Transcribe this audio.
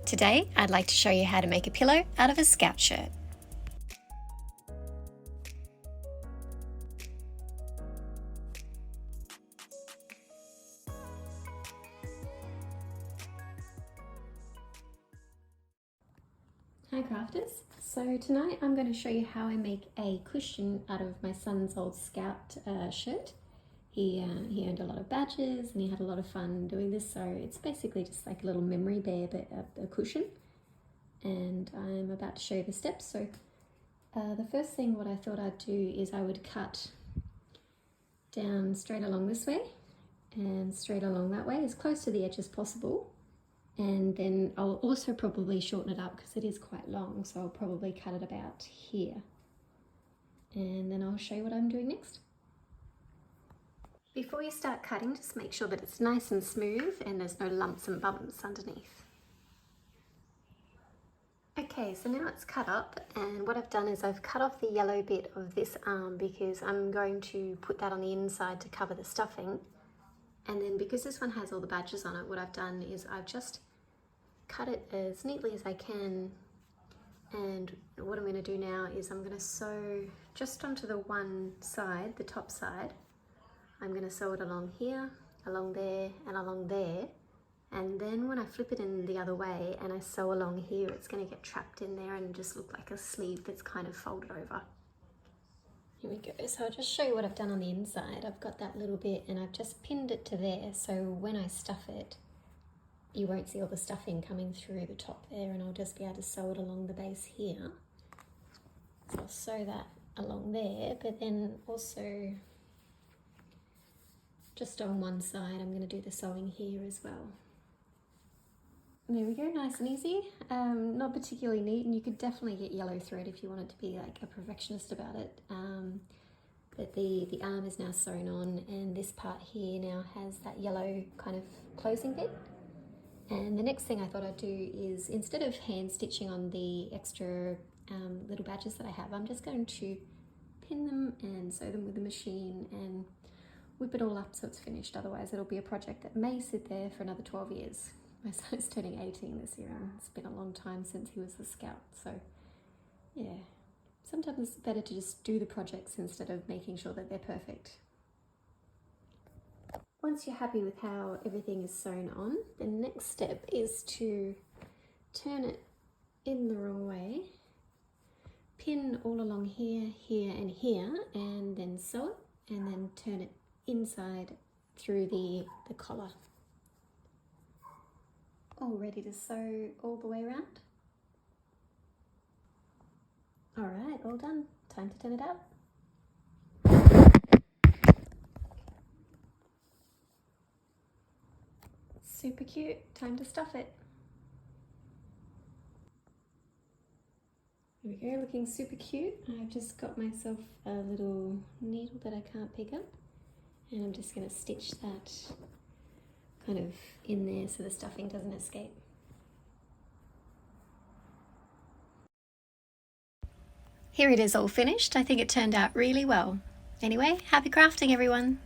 Today, I'd like to show you how to make a pillow out of a Scout shirt. Hi crafters! So tonight I'm going to show you how I make a cushion out of my son's old Scout shirt. He earned a lot of badges and he had a lot of fun doing this, so it's basically just like a little memory bear, but a cushion. And I'm about to show you the steps. So the first thing what I thought I'd do is I would cut down straight along this way and straight along that way, as close to the edge as possible. And then I'll also probably shorten it up because it is quite long, so I'll probably cut it about here. And then I'll show you what I'm doing next. Before you start cutting, just make sure that it's nice and smooth and there's no lumps and bumps underneath. Okay, so now it's cut up, and what I've done is I've cut off the yellow bit of this arm because I'm going to put that on the inside to cover the stuffing. And then because this one has all the badges on it, what I've done is I've just cut it as neatly as I can. And what I'm going to do now is I'm going to sew just onto the one side, the top side. I'm going to sew it along here, along there, and along there. And then when I flip it in the other way and I sew along here, it's going to get trapped in there and just look like a sleeve that's kind of folded over. Here we go. So I'll just show you what I've done on the inside. I've got that little bit and I've just pinned it to there, so when I stuff it, you won't see all the stuffing coming through the top there, and I'll just be able to sew it along the base here. So I'll sew that along there, but then also just on one side I'm going to do the sewing here as well. There we go, nice and easy. Not particularly neat, and you could definitely get yellow thread if you wanted to be like a perfectionist about it. But the arm is now sewn on, and this part here now has that yellow kind of closing bit. And the next thing I thought I'd do is, instead of hand stitching on the extra little badges that I have, I'm just going to pin them and sew them with the machine and whip it all up so it's finished. Otherwise it'll be a project that may sit there for another 12 years. My son is turning 18 this year, and it's been a long time since he was a Scout. So yeah, sometimes it's better to just do the projects instead of making sure that they're perfect. Once you're happy with how everything is sewn on, the next step is to turn it in the wrong way, pin all along here, here and here, and then sew it, and then turn it inside through the collar. All ready to sew all the way around? All right, all done. Time to turn it out. Super cute. Time to stuff it. There we go, looking super cute. I've just got myself a little needle that I can't pick up, and I'm just going to stitch that kind of in there so the stuffing doesn't escape. Here it is all finished. I think it turned out really well. Anyway, happy crafting everyone!